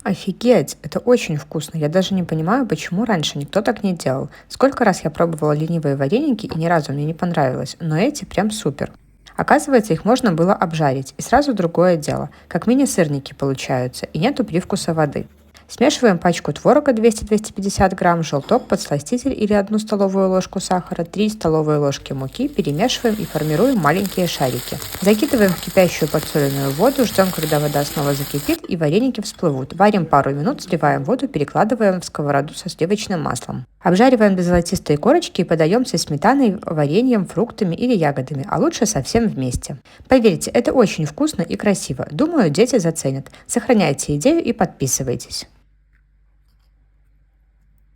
Офигеть, это очень вкусно. Я даже не понимаю, почему раньше никто так не делал. Сколько раз я пробовала ленивые вареники, и ни разу мне не понравилось, но эти прям супер. Оказывается, их можно было обжарить, и сразу другое дело, как мини-сырники получаются, и нету привкуса воды. Смешиваем пачку творога 200-250 грамм, желток, подсластитель или 1 столовую ложку сахара, 3 столовые ложки муки, перемешиваем и формируем маленькие шарики. Закидываем в кипящую подсоленную воду, ждем, когда вода снова закипит и вареники всплывут. Варим пару минут, сливаем воду, перекладываем в сковороду со сливочным маслом. Обжариваем до золотистой корочки и подаем со сметаной, вареньем, фруктами или ягодами, а лучше совсем вместе. Поверьте, это очень вкусно и красиво. Думаю, дети заценят. Сохраняйте идею и подписывайтесь.